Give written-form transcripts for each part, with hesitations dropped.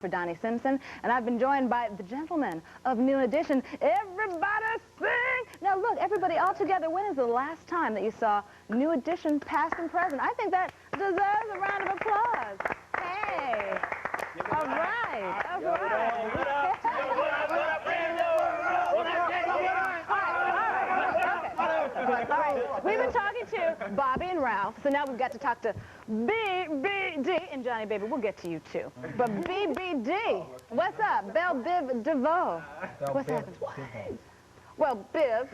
For Donnie Simpson, and I've been joined by the gentlemen of New Edition. Everybody sing! Now look, everybody all together, when is the last time that you saw New Edition past and present? I think that deserves a round of applause. Hey! All right, all right. We've been talking to Bobby and Ralph, so now we've got to talk to BBD and Johnny Baby. We'll get to you too. But BBD, what's up? Belle Biv DeVoe. What's happening? Well, Biv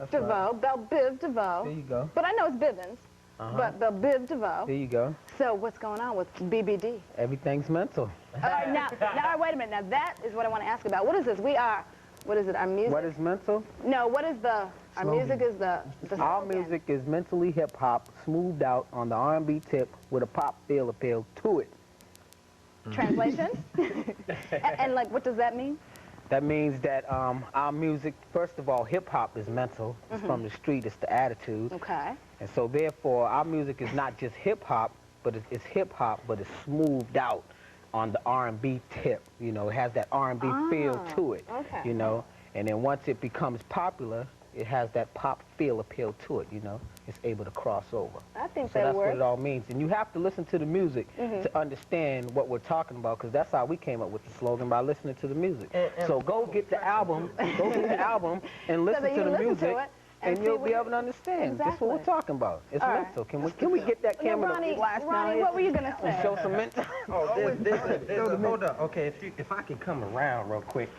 DeVoe, Belle Biv DeVoe. There you go. But I know it's Bivens. But Belle Biv DeVoe. There you go. So what's going on with BBD? Everything's mental. Now, wait a minute. Now that is what I want to ask about. What is this? We are. What is it? Our music? What is mental? No, what is the... Our music is the Our music is mentally hip-hop, smoothed out on the R&B tip with a pop feel appeal to it. Translation? and like, what does that mean? That means that our music, first of all, hip-hop is mental. It's from the street. It's the attitude. Okay. And so, therefore, our music is not just hip-hop, but it's hip-hop, but it's smoothed out on the R&B tip. You know, it has that R&B feel to it. Okay. You know, and then once it becomes popular, it has that pop feel appeal to it, you know. It's able to cross over. I think so that that's works. what it all means. And you have to listen to the music to understand what we're talking about, because that's how we came up with the slogan, by listening to the music. So go get the album, and listen to the music, and you'll be able to understand. Exactly. That's what we're talking about. It's mental. Can we get that camera Ronnie, to flash Ronnie, what were you going to say? show some mental? Hold up. Okay, if I can come around real quick.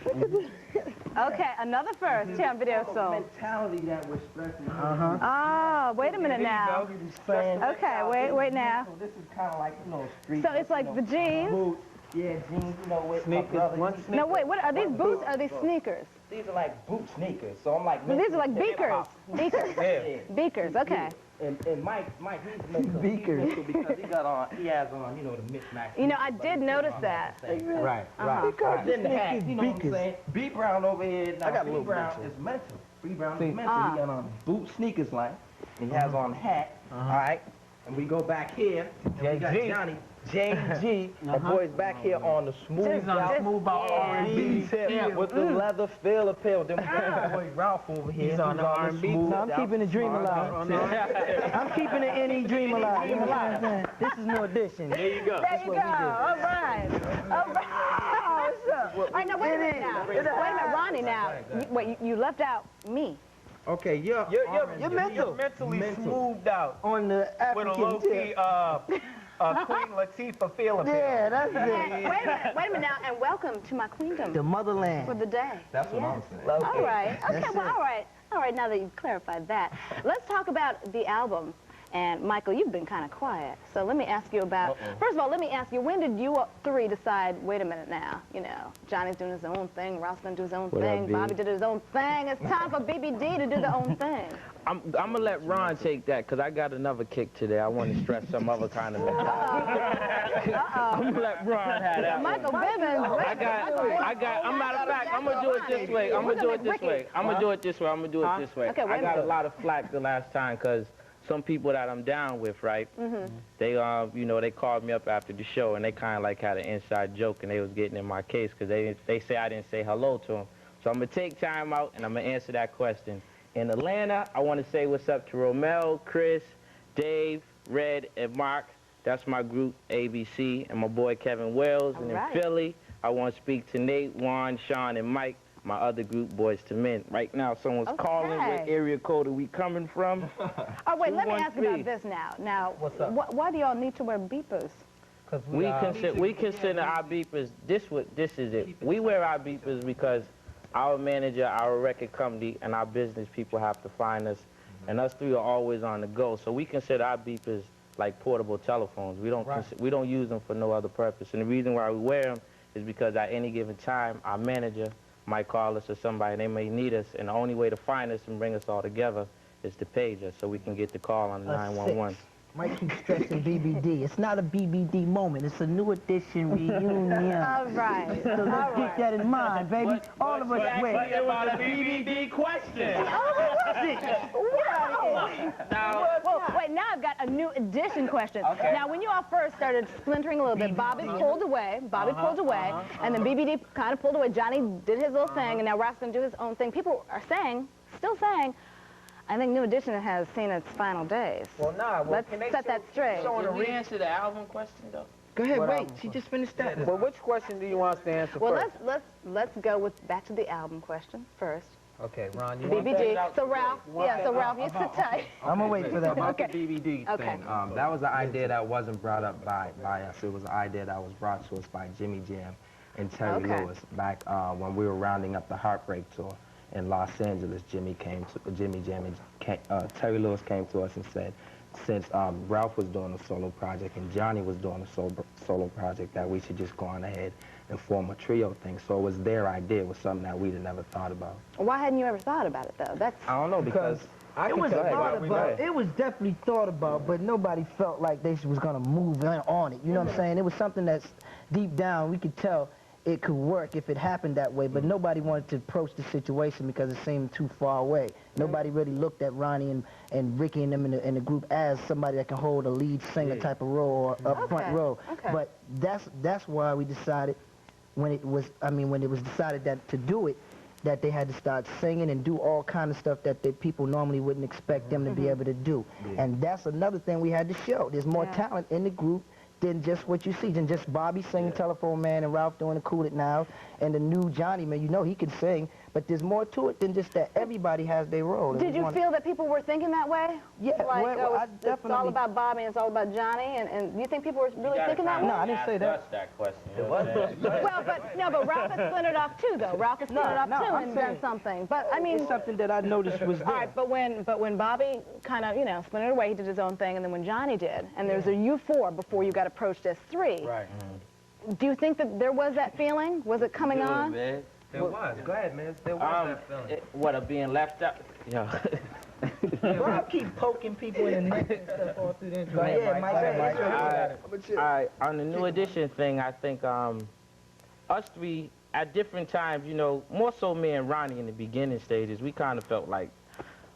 Okay, another first here on Video Soul. Mentality that we're stressing. Oh, wait a minute now. Okay, wait now. So this is kind of like, you know, street. So it's like the jeans. Boots. Yeah, jeans, you know, with my brother. No, wait, what are these boots? Are these sneakers? These are like boot sneakers. So I'm like. So these are like beakers. Beakers. Yeah. Beakers. Okay. And Mike, he's mental. Beakers. He's mental because he has on, you know, the mismatch. You know, I did notice that. Right. Then the hat, you know what I'm saying? B Brown over here. Now, I got a B little Brown mental. is mental. B Brown is mental. He got on boot sneakers like, and he has on a hat. All right. And we go back here, and we got Johnny. JG, the boy's back here on the smooth R&B tip with the leather feel appeal. Then we got boy Ralph over here. He's on the R&B. I'm keeping the dream alive. I'm keeping the NE dream alive. You know what I'm saying? This is New Edition. There you go. There you go. All right. All right. All right, now wait a minute now. Wait a minute, Ronnie, now. Wait, you left out me. Okay, you're mentally smoothed out On the with a African low-key tip. Queen Latifah feel appeal. Yeah, that's And, it. wait a minute now, and welcome to my queendom The motherland. for the day. That's what I'm saying. All right. Okay, That's well, it. all right, now that you've clarified that. Let's talk about the album. And, Michael, you've been kind of quiet. So let me ask you about, first of all, let me ask you, when did you three decide, wait a minute now, you know, Johnny's doing his own thing, Ralph's going to do his own thing, Bobby did his own thing. It's time for BBD to do their own thing. I'm going to let Ron take that, because I got another kick today. I want to stress some other kind of mentality. I'm going to let Ron have that Michael one. Bivens. I'm matter of fact, I'm going to do it this way. I'm going to do it this way. I'm going to do it this way. Okay, wait I a got a minute. lot of flack the last time, because some people that I'm down with, right, they, you know, they called me up after the show, and they kind of like had an inside joke, and they was getting in my case, because they say I didn't say hello to them. So I'm going to take time out, and I'm going to answer that question. In Atlanta, I want to say what's up to Romel, Chris, Dave, Red, and Mark. That's my group, ABC, and my boy Kevin Wells. And in Philly, I want to speak to Nate, Juan, Sean, and Mike, my other group, Boys to Men. Right now, someone's calling. What area code are we coming from? Oh, wait, let me ask you about this now. Now, why do y'all need to wear beepers? We consider our beepers, this is it. We wear our beepers because our manager, our record company, and our business people have to find us, and us three are always on the go. So we consider our beepers like portable telephones. We don't use them for no other purpose. And the reason why we wear them is because at any given time, our manager might call us or somebody, and they may need us, and the only way to find us and bring us all together is to page us so we can get the call on the 911. Mike keeps stressing BBD. It's not a BBD moment. It's a New Edition reunion. All right. So let's keep that in mind, baby. All of us wait. It was a BBD question. Oh, what was it? Wow. Well, wait, now I've got a New Edition question. Okay. Now, when you all first started splintering a little bit, Bobby pulled away, and then BBD kind of pulled away. Johnny did his little thing, and now Ralph's going to do his own thing. People are saying, still saying, I think New Edition has seen its final days. Well, nah. Well, Let's set that straight. Did we answer the album question, though? Go ahead, What wait. album She just finished that. Well, which question do you want us to answer Well, first? let's go with back to the album question first. Okay, Ron, you want BBD. So Ralph, you sit tight. I'm going to wait for that. About Okay. the BBD Okay. thing, that was an idea that wasn't brought up by us. It was an idea that was brought to us by Jimmy Jam and Terry Okay. Lewis back when we were rounding up the Heartbreak Tour in Los Angeles. Jimmy Jam and Terry Lewis came to us and said, since Ralph was doing a solo project and Johnny was doing a solo project, that we should just go on ahead and form a trio thing. So it was their idea. It was something that we'd never thought about. Why hadn't you ever thought about it, though? That's I don't know, because It was thought about. It was definitely thought about, but nobody felt like they was gonna move on it. You know what I'm saying? It was something that's deep down we could tell it could work if it happened that way, but nobody wanted to approach the situation because it seemed too far away. Nobody really looked at Ronnie and Ricky and them in the group as somebody that can hold a lead singer type of role or up front role. Okay. But that's why we decided when it was decided that to do it, that they had to start singing and do all kind of stuff that people normally wouldn't expect them to be able to do. And that's another thing we had to show. There's more talent in the group than just what you see, than just Bobby singing Telephone Man and Ralph doing the Cool It Now and the new Johnny, man, you know he can sing, but there's more to it than just that everybody has their role. Did you feel that people were thinking that way? Yeah, Like, well, I it's definitely... all about Bobby and it's all about Johnny, and you think people were really thinking that way? No, I didn't say that. Ask that question. Well, but Ralph has splintered off too, though. Ralph has splintered off too I'm and saying- done something. But I mean, It's something that I noticed was there. all right. But when Bobby kind of splintered away, he did his own thing, and then when Johnny did, and there's a U4 before you got approached as 3. Right. Do you think that there was that feeling? Was it coming on? Man. there was. Go ahead, man. There was that feeling. What, of being left out? Yo. Rob keep poking people in the neck and stuff all through the intro. Yeah, Mike. All right, on the New Edition thing, I think us three, at different times, more so me and Ronnie in the beginning stages, we kind of felt like,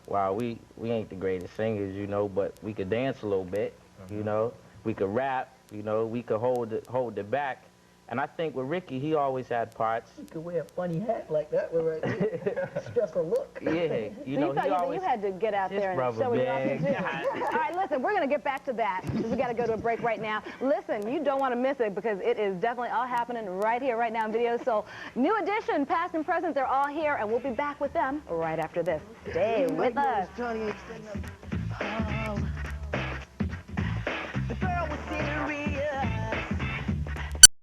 wow, we ain't the greatest singers, but we could dance a little bit, we could rap, we could hold it back. And I think with Ricky, he always had parts. You could wear a funny hat like that with a special look. Yeah, You thought you had to get out there and show what you can do. All right, listen, we're going to get back to that because we got to go to a break right now. Listen, you don't want to miss it because it is definitely all happening right here, right now in Video Soul. New Edition, past and present, they're all here, and we'll be back with them right after this. Stay with us. Johnny ain't standing up.